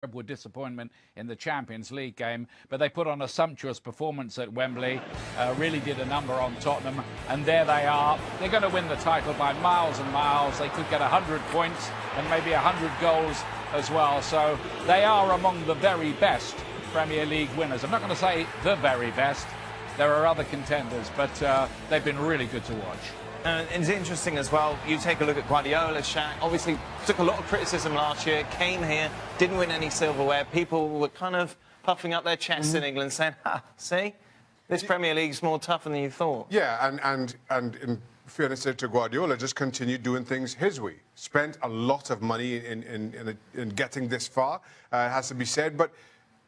terrible disappointment in the Champions League game, but they put on a sumptuous performance at Wembley, really did a number on Tottenham, and there they are. They're going to win the title by miles and miles. They could get 100 points and maybe 100 goals as well. So they are among the very best Premier League winners. I'm not going to say the very best. There are other contenders, but they've been really good to watch. It's interesting as well, you take a look at Guardiola, Shaq, obviously took a lot of criticism last year, came here, didn't win any silverware. People were kind of puffing up their chests in England saying, see, this Premier League's more tougher than you thought. Yeah, and in fairness to Guardiola, just continued doing things his way. Spent a lot of money in getting this far, it has to be said, but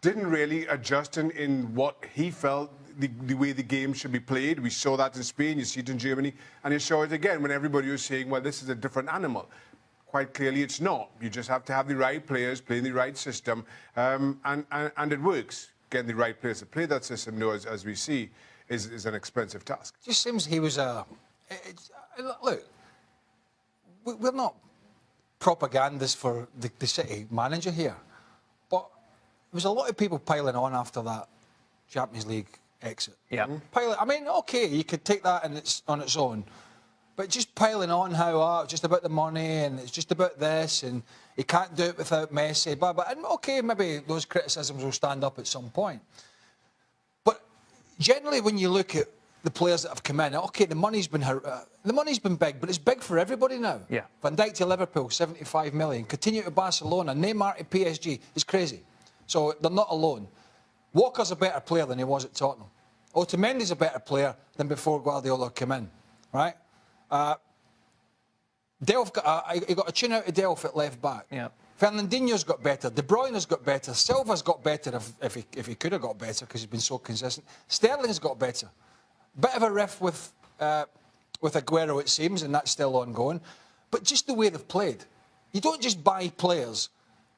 didn't really adjust in what he felt the way the game should be played. We saw that in Spain, you see it in Germany, and you saw it again when everybody was saying, well, this is a different animal. Quite clearly it's not. You just have to have the right players, playing the right system, and it works. Getting the right players to play that system, though, as we see, is an expensive task. It just seems he was a... Look, we're not propagandists for the City manager here, but there was a lot of people piling on after that Champions League exit. Yeah. I mean, OK, you could take that on its own, but just piling on how it's just about the money and it's just about this and he can't do it without Messi, blah, blah. And OK, maybe those criticisms will stand up at some point. But generally, when you look at the players that have come in, OK, the money's been big, but it's big for everybody now. Yeah. Van Dijk to Liverpool, 75 million. Coutinho to Barcelona, Neymar to PSG. It's crazy. So they're not alone. Walker's a better player than he was at Tottenham. Otamendi's a better player than before Guardiola came in, right? Delph he got a tune out of Delph at left back. Yeah. Fernandinho's got better. De Bruyne's got better. Silva's got better if he could have got better because he's been so consistent. Sterling's got better. Bit of a riff with Aguero, it seems, and that's still ongoing. But just the way they've played. You don't just buy players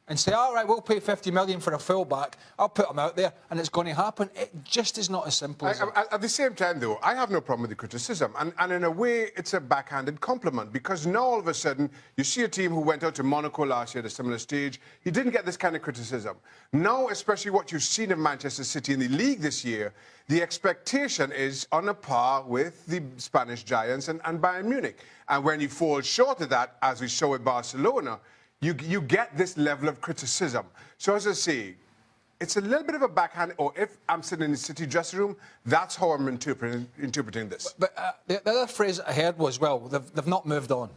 and say, all right, we'll pay 50 million for a fullback, I'll put him out there, and it's going to happen. It just is not as simple as that. At the same time, though, I have no problem with the criticism. And in a way, it's a backhanded compliment, because now all of a sudden, you see a team who went out to Monaco last year at a similar stage. You didn't get this kind of criticism. Now, especially what you've seen of Manchester City in the league this year, the expectation is on a par with the Spanish giants and Bayern Munich. And when you fall short of that, as we saw with Barcelona, you get this level of criticism. So as I say, it's a little bit of a backhand, or if I'm sitting in the City dressing room, that's how I'm interpreting this. But the other phrase I heard was, well, they've not moved on.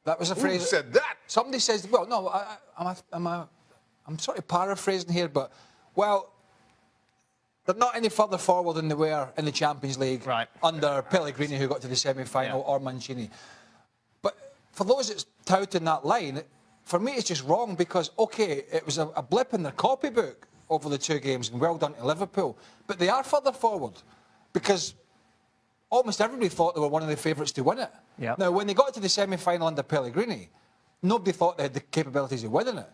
That was a phrase... Who said that? Somebody says, well, no, I'm sort of paraphrasing here, but, well, they're not any further forward than they were in the Champions League under Pellegrini, who got to the semi-final, or Mancini. But for those that's touting that line, for me it's just wrong, because, OK, it was a blip in their copybook over the two games, and well done to Liverpool, but they are further forward, because almost everybody thought they were one of the favourites to win it. Yep. Now, when they got to the semi-final under Pellegrini, nobody thought they had the capabilities of winning it.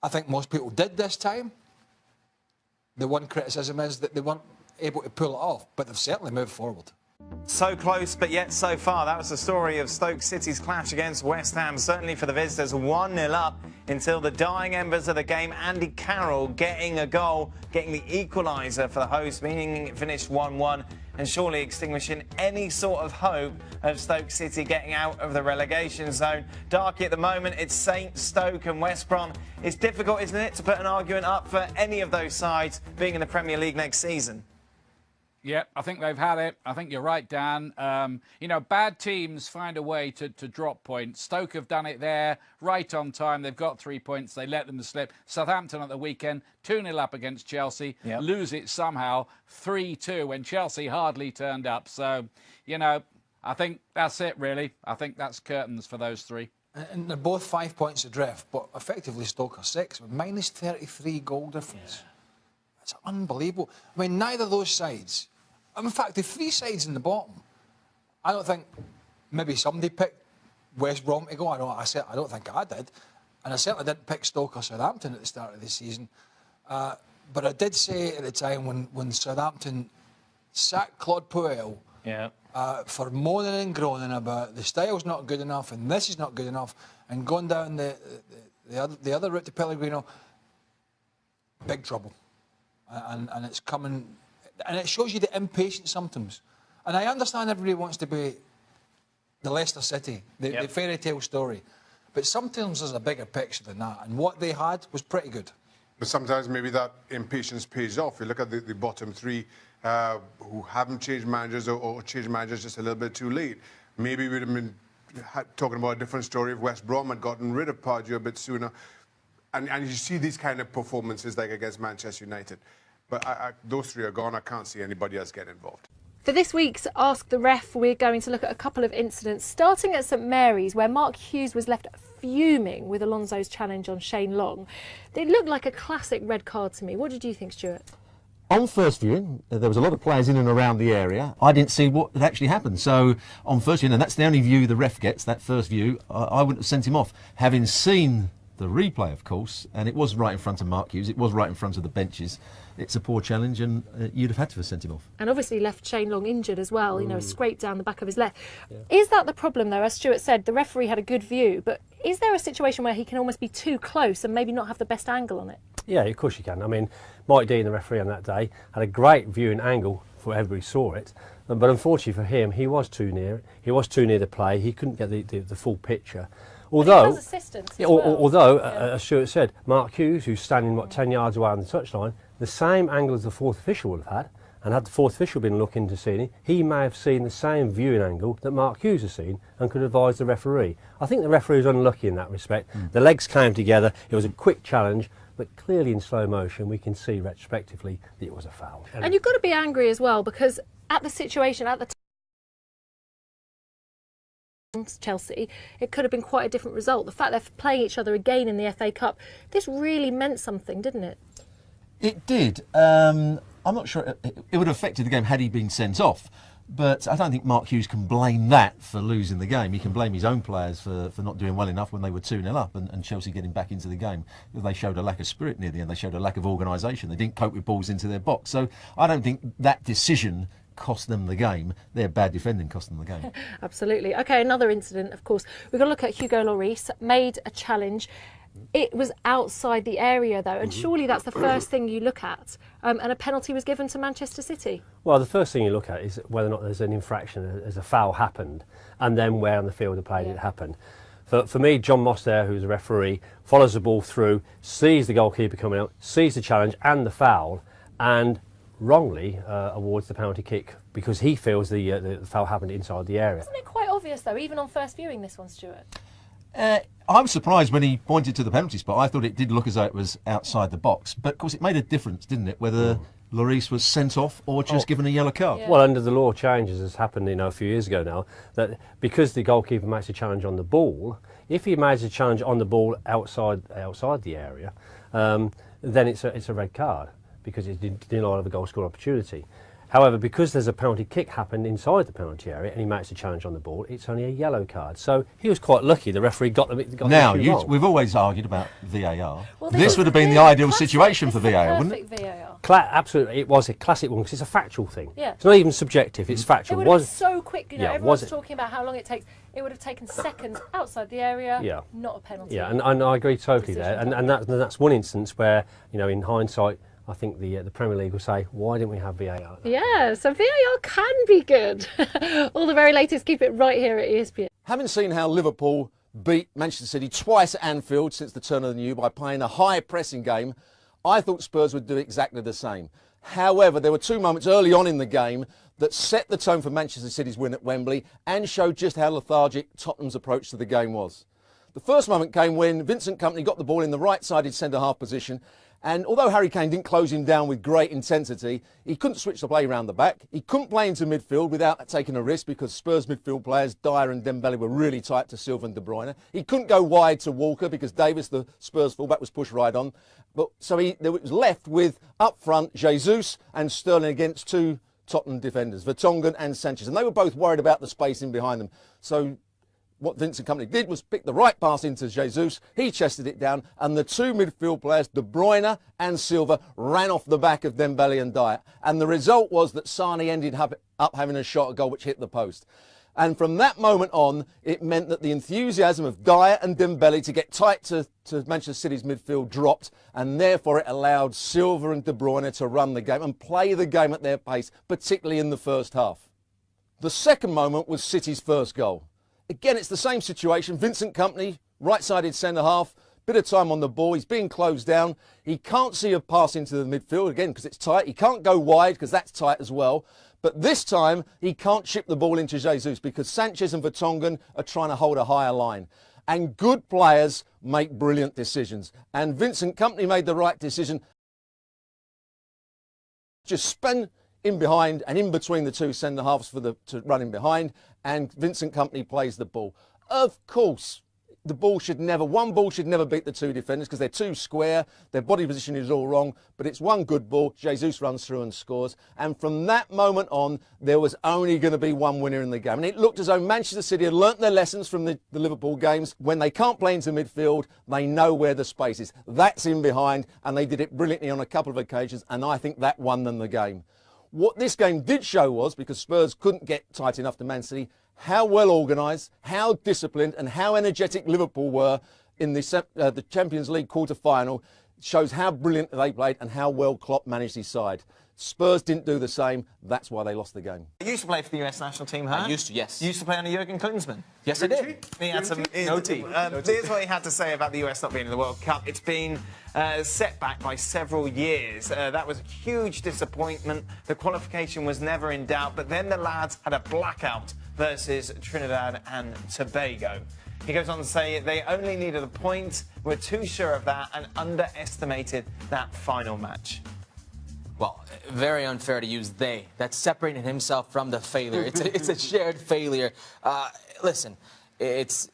I think most people did this time. The one criticism is that they weren't able to pull it off, but they've certainly moved forward. So close, but yet so far. That was the story of Stoke City's clash against West Ham. Certainly for the visitors, 1-0 up until the dying embers of the game. Andy Carroll getting a goal, getting the equaliser for the hosts, meaning it finished 1-1, and surely extinguishing any sort of hope of Stoke City getting out of the relegation zone. Darky at the moment, it's Saints, Stoke and West Brom. It's difficult, isn't it, to put an argument up for any of those sides being in the Premier League next season? Yeah, I think they've had it. I think you're right, Dan. You know, bad teams find a way to drop points. Stoke have done it there, right on time. They've got 3 points. They let them slip. Southampton at the weekend, 2-0 up against Chelsea. Yep. Lose it somehow, 3-2, when Chelsea hardly turned up. So, you know, I think that's it, really. I think that's curtains for those three. And they're both 5 points adrift, but effectively Stoke are 6, with minus 33 goal difference. Yeah. It's unbelievable. I mean, neither of those sides... In fact, the three sides in the bottom, I don't think maybe somebody picked West Brom to go. I don't think I did. And I certainly didn't pick Stoke or Southampton at the start of the season. But I did say at the time when Southampton sacked Claude Puel for moaning and groaning about the style's not good enough and this is not good enough, and going down the the other route to Pellegrino, big trouble. And it's coming, and it shows you the impatient symptoms. And I understand everybody wants to be the Leicester City, the fairy tale story. But sometimes there's a bigger picture than that. And what they had was pretty good. But sometimes maybe that impatience pays off. You look at the bottom three who haven't changed managers or changed managers just a little bit too late. Maybe we'd have been talking about a different story if West Brom had gotten rid of Pardew a bit sooner. And you see these kind of performances like against Manchester United. But those three are gone. I can't see anybody else get involved. For this week's Ask the Ref, we're going to look at a couple of incidents, starting at St Mary's, where Mark Hughes was left fuming with Alonso's challenge on Shane Long. It looked like a classic red card to me. What did you think, Stuart? On first viewing, there was a lot of players in and around the area. I didn't see what had actually happened. So on first viewing, and that's the only view the ref gets, that first view, I wouldn't have sent him off. Having seen the replay, of course, and it was right in front of Mark Hughes, it was right in front of the benches. It's a poor challenge, and you'd have had to have sent him off. And obviously left Shane Long injured as well, you know, scraped down the back of his leg. Yeah. Is that the problem, though? As Stuart said, the referee had a good view, but is there a situation where he can almost be too close and maybe not have the best angle on it? Yeah, of course you can. I mean, Mike Dean, the referee on that day, had a great viewing angle for everybody saw it, but unfortunately for him, he was too near. He was too near the play. He couldn't get the full picture. Although, as Stuart said, Mark Hughes, who's standing 10 yards away on the touchline, the same angle as the fourth official would have had, and had the fourth official been looking to see him, he may have seen the same viewing angle that Mark Hughes has seen and could advise the referee. I think the referee was unlucky in that respect. The legs came together, it was a quick challenge, but clearly in slow motion we can see retrospectively that it was a foul. And you've got to be angry as well, because at the situation, at the Chelsea, it could have been quite a different result. The fact they're playing each other again in the FA Cup, this really meant something, didn't it? It did. I'm not sure it would have affected the game had he been sent off, but I don't think Mark Hughes can blame that for losing the game. He can blame his own players for not doing well enough when they were 2-0 up and Chelsea getting back into the game. They showed a lack of spirit near the end. They showed a lack of organisation. They didn't cope with balls into their box. So I don't think that decision cost them the game. Their bad defending cost them the game. Absolutely. OK, another incident, of course. We've got to look at Hugo Lloris, made a challenge. It was outside the area, though, and surely that's the first thing you look at. And a penalty was given to Manchester City. Well, the first thing you look at is whether or not there's an infraction, as a foul happened, and then where on the field of play did it happen. For me, John Moss there, who's a referee, follows the ball through, sees the goalkeeper coming out, sees the challenge and the foul, and wrongly awards the penalty kick because he feels the foul happened inside the area. Isn't it quite obvious, though, even on first viewing this one, Stuart? I was surprised when he pointed to the penalty spot. I thought it did look as though it was outside the box. But, of course, it made a difference, didn't it, whether Lloris was sent off or just given a yellow card? Yeah. Well, under the law changes, as happened a few years ago now, that because the goalkeeper makes a challenge on the ball, if he makes a challenge on the ball outside the area, then it's a red card because it's denial of a goal scoring opportunity. However, because there's a penalty kick happened inside the penalty area and he makes a challenge on the ball, it's only a yellow card. So he was quite lucky. The referee got the issue wrong. We've always argued about VAR. Well, this would have been the ideal situation for VAR, wouldn't it? VAR. Absolutely, it was a classic one because it's a factual thing. Yeah. It's not even subjective, it's factual. It would have been so quick, everyone's talking about how long it takes. It would have taken seconds outside the area, not a penalty. Yeah, and I agree totally there. And that's one instance where, in hindsight, I think the Premier League will say, why didn't we have VAR? Yeah, so VAR can be good. All the very latest, keep it right here at ESPN. Having seen how Liverpool beat Manchester City twice at Anfield since the turn of the new by playing a high pressing game, I thought Spurs would do exactly the same. However, there were two moments early on in the game that set the tone for Manchester City's win at Wembley and showed just how lethargic Tottenham's approach to the game was. The first moment came when Vincent Kompany got the ball in the right-sided centre-half position, and although Harry Kane didn't close him down with great intensity, he couldn't switch the play around the back. He couldn't play into midfield without taking a risk because Spurs midfield players, Dyer and Dembele, were really tight to Silva and De Bruyne. He couldn't go wide to Walker because Davis, the Spurs fullback, was pushed right on. So he was left with, up front, Jesus and Sterling against two Tottenham defenders, Vertonghen and Sanchez. And they were both worried about the spacing behind them. So what Vincent Kompany did was pick the right pass into Jesus, he chested it down, and the two midfield players, De Bruyne and Silva, ran off the back of Dembele and Dyer. And the result was that Sane ended up having a shot at goal which hit the post. And from that moment on, it meant that the enthusiasm of Dyer and Dembele to get tight to Manchester City's midfield dropped, and therefore it allowed Silva and De Bruyne to run the game and play the game at their pace, particularly in the first half. The second moment was City's first goal. Again, it's the same situation. Vincent Kompany, right-sided centre-half, bit of time on the ball. He's being closed down. He can't see a pass into the midfield, again, because it's tight. He can't go wide, because that's tight as well. But this time, he can't chip the ball into Jesus, because Sanchez and Vertonghen are trying to hold a higher line. And good players make brilliant decisions. And Vincent Kompany made the right decision. Just spin in behind and in between the two centre-halves to run in behind, and Vincent Kompany plays the ball. Of course, one ball should never beat the two defenders because they're too square, their body position is all wrong, but it's one good ball. Jesus runs through and scores. And from that moment on, there was only going to be one winner in the game. And it looked as though Manchester City had learnt their lessons from the Liverpool games. When they can't play into midfield, they know where the space is. That's in behind, and they did it brilliantly on a couple of occasions, and I think that won them the game. What this game did show was, because Spurs couldn't get tight enough to Man City, how well organised, how disciplined and how energetic Liverpool were in the Champions League quarter-final. Shows how brilliant they played and how well Klopp managed his side. Spurs didn't do the same. That's why they lost the game. You used to play for the US national team, huh? I used to, yes. You used to play under Jurgen Klinsmann? Yes, I did. He had some, No tea. Here's what he had to say about the US not being in the World Cup. It's been set back by several years. That was a huge disappointment. The qualification was never in doubt, but then the lads had a blackout versus Trinidad and Tobago. He goes on to say they only needed a point, were too sure of that, and underestimated that final match. Well, very unfair to use they. That's separating himself from the failure. It's a shared failure. Listen, there's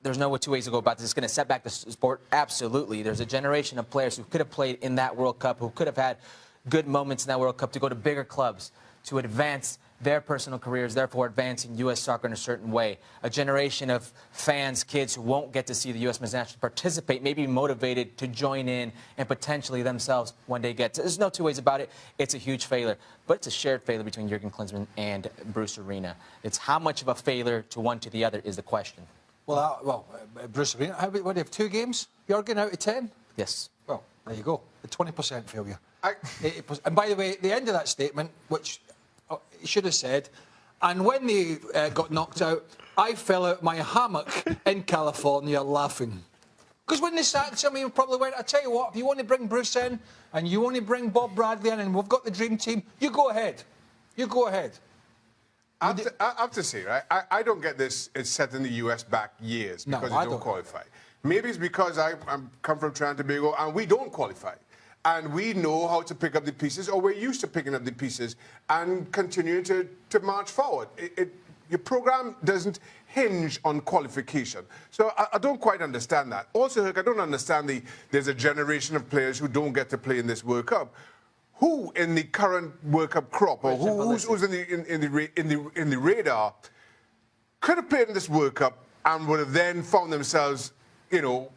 no two ways to go about this. It's going to set back the sport. Absolutely. There's a generation of players who could have played in that World Cup, who could have had good moments in that World Cup to go to bigger clubs, to advance their personal careers, therefore advancing U.S. soccer in a certain way. A generation of fans, kids who won't get to see the U.S. men's national team participate, maybe motivated to join in and potentially themselves one day get to. There's no two ways about it. It's a huge failure, but it's a shared failure between Jurgen Klinsmann and Bruce Arena. It's how much of a failure to one to the other is the question. Well, Bruce Arena, what do you have, 2 games? Jurgen out of 10? Yes. Well, there you go. A 20% failure. And by the way, the end of that statement, which he should have said, and when they got knocked out, I fell out my hammock in California laughing. Because when they sacked him, he probably went, I tell you what, if you want to bring Bruce in and you want to bring Bob Bradley in and we've got the dream team, you go ahead. You go ahead. I have to say, right, I don't get this, it's set in the US back years because you don't qualify. Maybe it's because I come from Trinidad and Tobago and we don't qualify. And we know how to pick up the pieces, or we're used to picking up the pieces and continuing to march forward. Your program doesn't hinge on qualification. So I don't quite understand that. Also, I don't understand there's a generation of players who don't get to play in this World Cup. Who in the current World Cup crop, or who's in the radar, could have played in this World Cup and would have then found themselves, you know,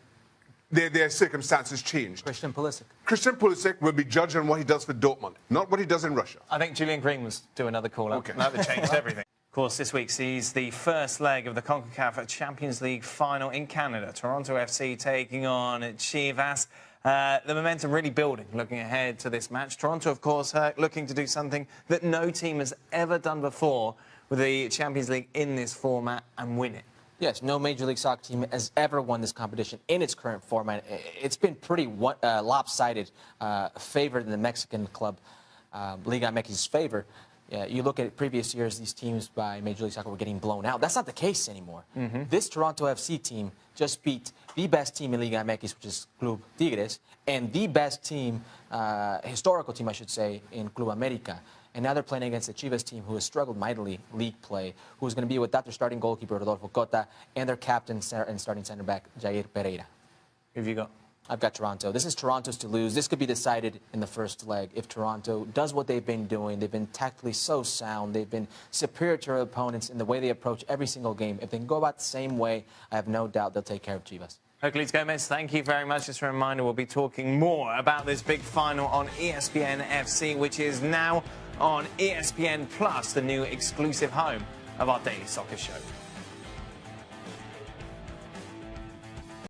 their circumstances changed. Christian Pulisic. Christian Pulisic will be judged on what he does for Dortmund, not what he does in Russia. I think Julian Green was doing another call-up. Okay. That would change everything. Of course, this week sees the first leg of the CONCACAF Champions League final in Canada. Toronto FC taking on Chivas. The momentum really building, looking ahead to this match. Toronto, of course, looking to do something that no team has ever done before with the Champions League in this format and win it. Yes, no Major League Soccer team has ever won this competition in its current format. It's been pretty lopsided, favored in the Mexican club, Liga MX's favor. You look at previous years, these teams by Major League Soccer were getting blown out. That's not the case anymore. This Toronto FC team just beat the best team in Liga MX, which is Club Tigres, and the best team, historical team, I should say, in Club America. And now they're playing against the Chivas team, who has struggled mightily league play, who's going to be without their starting goalkeeper, Rodolfo Cota, and their captain and starting center back, Jair Pereira. Who have you got? I've got Toronto. This is Toronto's to lose. This could be decided in the first leg if Toronto does what they've been doing. They've been tactically so sound. They've been superior to their opponents in the way they approach every single game. If they can go about the same way, I have no doubt they'll take care of Chivas. Hercules Gomez, thank you very much. Just a reminder, we'll be talking more about this big final on ESPN FC, which is now on ESPN Plus, the new exclusive home of our Daily Soccer Show.